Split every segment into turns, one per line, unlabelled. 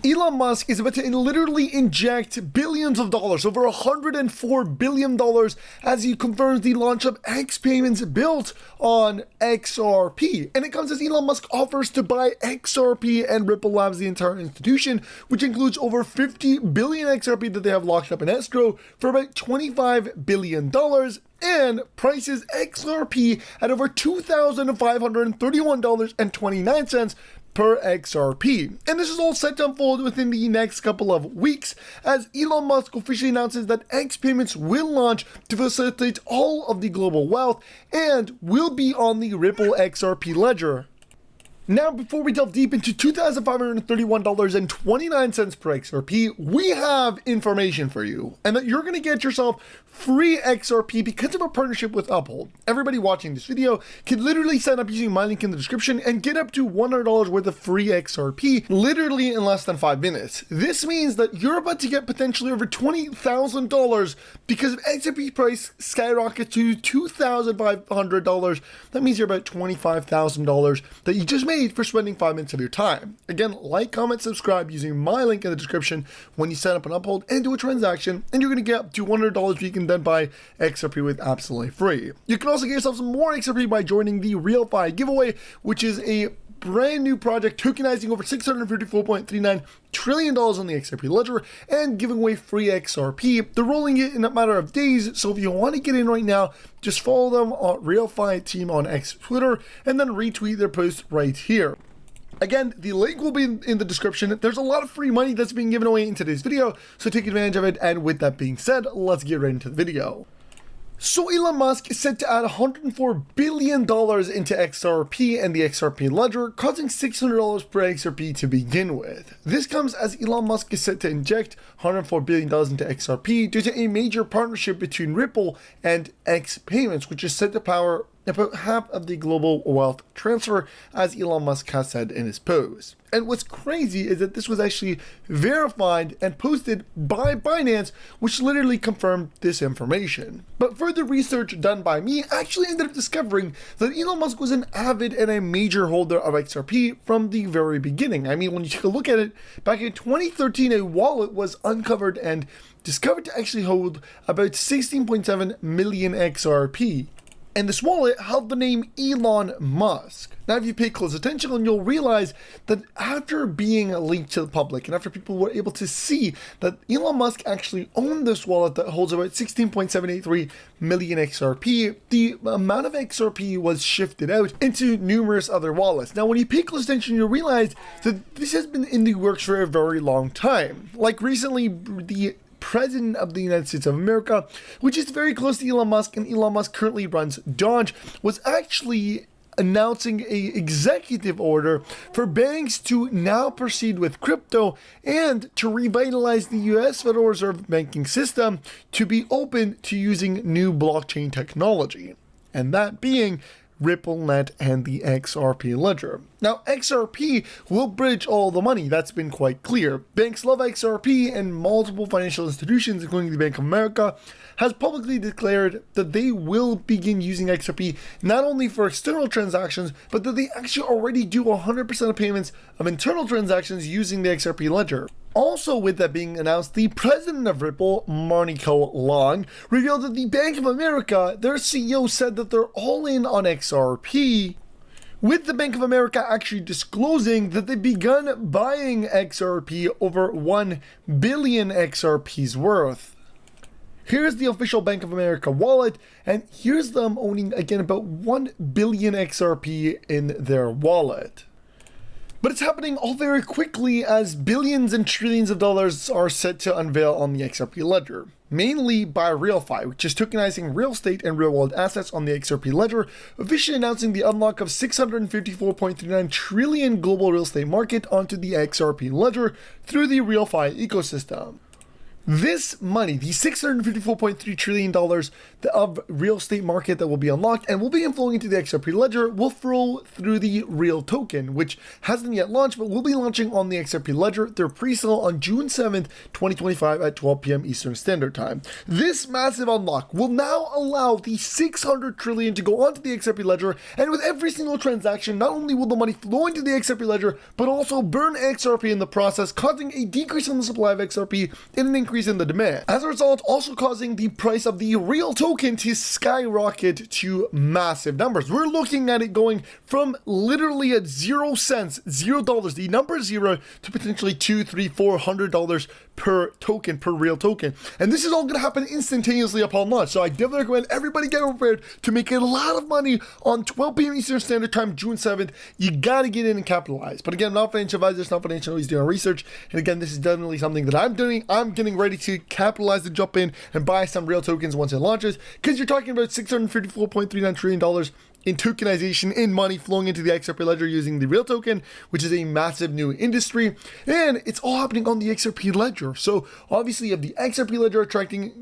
Elon Musk is about to literally inject billions of dollars, over $104 billion, as he confirms the launch of X payments built on XRP. And it comes as Elon Musk offers to buy XRP and Ripple Labs, the entire institution, which includes over 50 billion XRP that they have locked up in escrow, for about $25 billion. And prices XRP at over $2,531.29 per XRP. And this is all set to unfold within the next couple of weeks, as Elon Musk officially announces that X payments will launch to facilitate all of the global wealth and will be on the Ripple XRP ledger. Now, before we delve deep into $2,531.29 per XRP, we have information for you, and that you're going to get yourself free XRP because of our partnership with Uphold. Everybody watching this video can literally sign up using my link in the description and get up to $100 worth of free XRP literally in less than 5 minutes. This means that you're about to get potentially over $20,000 because if XRP price skyrockets to $2,500. That means you're about $25,000 that you just made for spending 5 minutes of your time. Again, like, comment, subscribe using my link in the description when you sign up on Uphold and do a transaction, and you're going to get up to $100 you can then buy XRP with absolutely free. You can also get yourself some more XRP by joining the RealFi giveaway, which is a brand new project tokenizing over $654.39 trillion on the XRP ledger and giving away free XRP. They're rolling it in a matter of days, so if you want to get in right now, just follow them on RealFi team on X Twitter and then retweet their post right here. Again, the link will be in the description. There's a lot of free money that's being given away in today's video, so take advantage of it. And with that being said, let's get right into the video. So Elon Musk is set to add $104 billion into XRP and the XRP ledger, causing $600 per XRP to begin with. This comes as Elon Musk is set to inject $104 billion into XRP due to a major partnership between Ripple and X payments, which is set to power about half of the global wealth transfer, as Elon Musk has said in his post. And what's crazy is that this was actually verified and posted by Binance, which literally confirmed this information. But further research done by me actually ended up discovering that Elon Musk was an avid and a major holder of XRP from the very beginning. I mean, when you take a look at it, back in 2013, a wallet was uncovered and discovered to actually hold about 16.7 million XRP. And this wallet held the name Elon Musk. Now, if you pay close attention, you'll realize that after being leaked to the public and after people were able to see that Elon Musk actually owned this wallet that holds about 16.783 million XRP, the amount of XRP was shifted out into numerous other wallets. Now, when you pay close attention, you'll realize that this has been in the works for a very long time. Like recently, the President of the United States of America, which is very close to Elon Musk, and Elon Musk currently runs Dodge, was actually announcing an executive order for banks to now proceed with crypto and to revitalize the US Federal Reserve banking system to be open to using new blockchain technology, and that being RippleNet and the XRP ledger. Now, XRP will bridge all the money. That's been quite clear. Banks love XRP, and multiple financial institutions, including the Bank of America, has publicly declared that they will begin using XRP not only for external transactions, but that they actually already do 100% of payments of internal transactions using the XRP ledger. Also, with that being announced, the president of Ripple, Marnico Long, revealed that the Bank of America, their CEO, said that they're all in on XRP, with the Bank of America actually disclosing that they've begun buying XRP over 1 billion XRP's worth. Here's the official Bank of America wallet, and here's them owning, again, about 1 billion XRP in their wallet. But it's happening all very quickly, as billions and trillions of dollars are set to unveil on the XRP ledger, mainly by RealFi, which is tokenizing real estate and real world assets on the XRP ledger, officially announcing the unlock of 654.39 trillion global real estate market onto the XRP ledger through the RealFi ecosystem. This money, the $654.3 trillion of real estate market that will be unlocked and will be flowing into the XRP ledger, will flow through the Real token, which hasn't yet launched, but will be launching on the XRP ledger. Their pre-sale on June 7th, 2025 at 12 p.m. Eastern Standard Time. This massive unlock will now allow the $600 trillion to go onto the XRP ledger, and with every single transaction, not only will the money flow into the XRP ledger, but also burn XRP in the process, causing a decrease in the supply of XRP and an increase in the demand. As a result, also causing the price of the Real token to skyrocket to massive numbers. We're looking at it going from literally at 0 cents, $0, the number 0, to potentially $200, $300, $400 per token, per Real token. And this is all going to happen instantaneously upon launch. So I definitely recommend everybody get prepared to make a lot of money on 12 p.m. Eastern Standard Time, June 7th. You got to get in and capitalize. But again, I'm not a financial advisor, it's not financial, always doing research. And again, this is definitely something that I'm doing. I'm getting ready to capitalize and jump in and buy some Real tokens once it launches, because you're talking about $654.39 trillion in tokenization, in money flowing into the XRP ledger using the Real token, which is a massive new industry, and it's all happening on the XRP ledger. So obviously you have the XRP ledger attracting,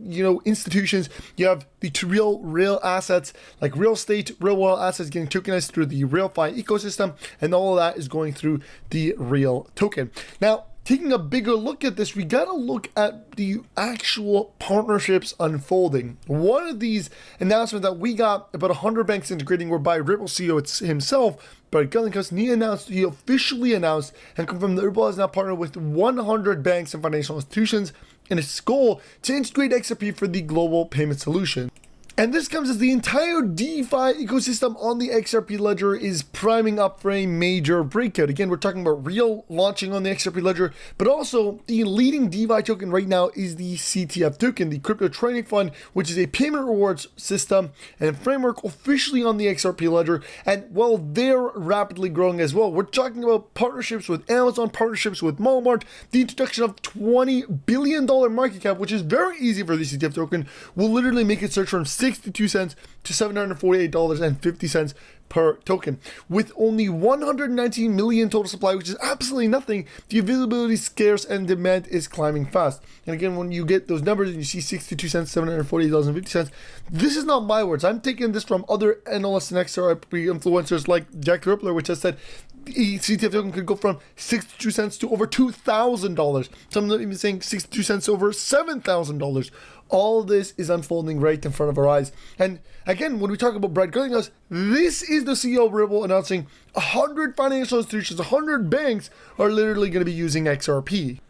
institutions. You have the real assets like real estate, real world assets getting tokenized through the RealFi ecosystem, and all of that is going through the Real token. Now, taking a bigger look at this, we gotta look at the actual partnerships unfolding. One of these announcements that we got about 100 banks integrating were by Ripple CEO himself, but he officially announced and confirmed that Ripple has now partnered with 100 banks and financial institutions in its goal to integrate XRP for the global payment solution. And this comes as the entire DeFi ecosystem on the XRP ledger is priming up for a major breakout. Again, we're talking about Real launching on the XRP ledger, but also the leading DeFi token right now is the CTF token, the crypto trading fund, which is a payment rewards system and framework officially on the XRP ledger. And well, they're rapidly growing as well. We're talking about partnerships with Amazon, partnerships with Walmart, the introduction of $20 billion market cap, which is very easy for the CTF token, will literally make it surge from 62 cents to $748.50 per token. With only 119 million total supply, which is absolutely nothing, the availability is scarce and demand is climbing fast. And again, when you get those numbers and you see 62 cents, $748.50, this is not my words. I'm taking this from other analysts and XRP influencers like Jack Rippler, which has said the CTF token could go from 62 cents to over $2,000. Some of them even saying 62 cents over $7,000. All of this is unfolding right in front of our eyes. And again, when we talk about Brad Garlinghouse, this is the CEO of Ripple announcing 100 financial institutions, 100 banks are literally going to be using XRP.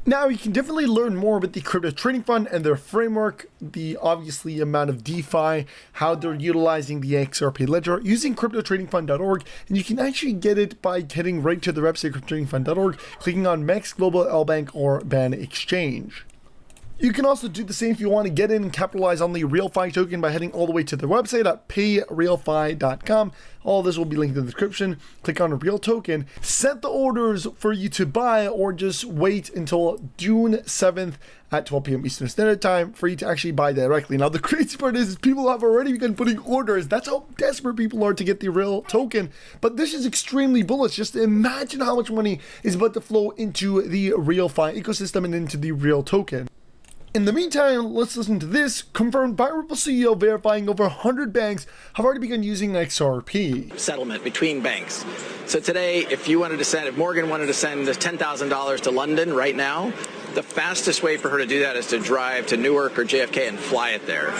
Now, you can definitely learn more about the crypto trading fund and their framework, the obviously amount of DeFi, how they're utilizing the XRP ledger using cryptotradingfund.org, and you can actually get it by heading right to the website cryptotradingfund.org, clicking on MEX, Global, LBank, or BAN Exchange. You can also do the same if you want to get in and capitalize on the RealFi token by heading all the way to their website at payrealfi.com. All this will be linked in the description. Click on a Real token, set the orders for you to buy, or just wait until June 7th at 12 p.m. Eastern Standard Time for you to actually buy directly. Now, the crazy part is people have already begun putting orders. That's how desperate people are to get the Real token. But this is extremely bullish. Just imagine how much money is about to flow into the RealFi ecosystem and into the Real token. In the meantime, let's listen to this, confirmed by Ripple CEO verifying over 100 banks have already begun using XRP.
Settlement between banks. So today, if Morgan wanted to send $10,000 to London right now, the fastest way for her to do that is to drive to Newark or JFK and fly it there.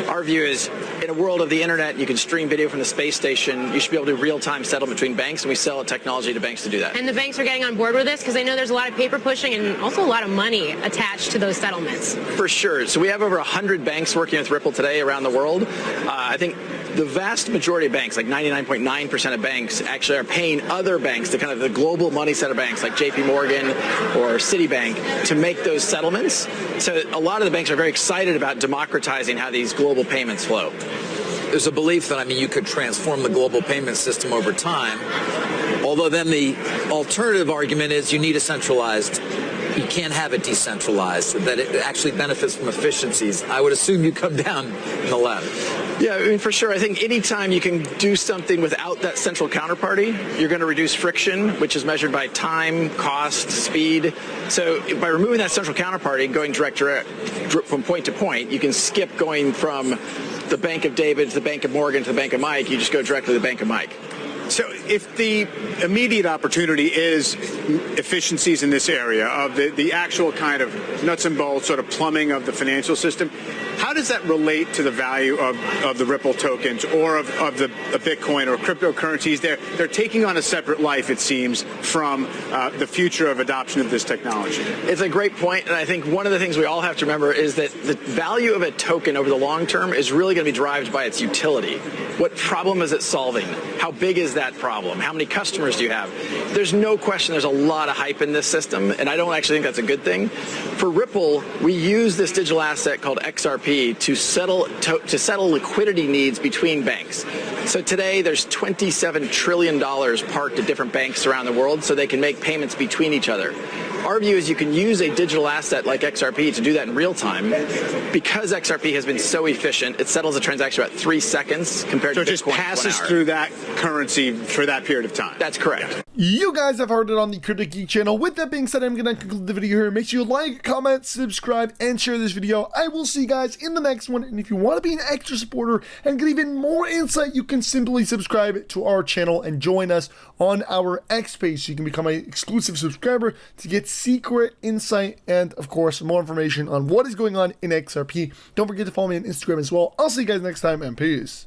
Our view is, in a world of the internet, you can stream video from the space station. You should be able to do real-time settlement between banks, and we sell technology to banks to do that.
And the banks are getting on board with this because I know there's a lot of paper pushing and also a lot of money attached to those settlements.
For sure. So we have over 100 banks working with Ripple today around the world. I think the vast majority of banks, like 99.9% of banks, actually are paying other banks, the kind of the global money center banks like JP Morgan or Citibank, to make those settlements. So a lot of the banks are very excited about democratizing how these global payments flow.
There's a belief that, you could transform the global payment system over time. Although then the alternative argument is you need a centralized. You can't have it decentralized, that it actually benefits from efficiencies. I would assume you come down in the left.
Yeah, I mean, for sure. I think anytime you can do something without that central counterparty, you're going to reduce friction, which is measured by time, cost, speed. So by removing that central counterparty, going direct from point to point, you can skip going from the Bank of David to the Bank of Morgan to the Bank of Mike. You just go directly to the Bank of Mike.
So if the immediate opportunity is efficiencies in this area of the actual kind of nuts and bolts sort of plumbing of the financial system, how does that relate to the value of the Ripple tokens or of the Bitcoin or cryptocurrencies? They're taking on a separate life, it seems, from the future of adoption of this technology.
It's a great point, and I think one of the things we all have to remember is that the value of a token over the long term is really going to be derived by its utility. What problem is it solving? How big is that problem? How many customers do you have? There's no question there's a lot of hype in this system, and I don't actually think that's a good thing. For Ripple, we use this digital asset called XRP to settle liquidity needs between banks. So today there's $27 trillion parked at different banks around the world so they can make payments between each other. Our view is you can use a digital asset like XRP to do that in real time. Because XRP has been so efficient, it settles a transaction about 3 seconds compared to Bitcoin.
So it just passes through that currency for that period of time.
That's correct.
You guys have heard it on the Crypto Geek channel. With that being said, I'm going to conclude the video here. Make sure you like, comment, subscribe, and share this video. I will see you guys in the next one. And if you want to be an extra supporter and get even more insight, you can simply subscribe to our channel and join us on our X page. So you can become an exclusive subscriber to get secret insight and, of course, more information on what is going on in XRP. Don't forget to follow me on Instagram as well. I'll see you guys next time, and peace.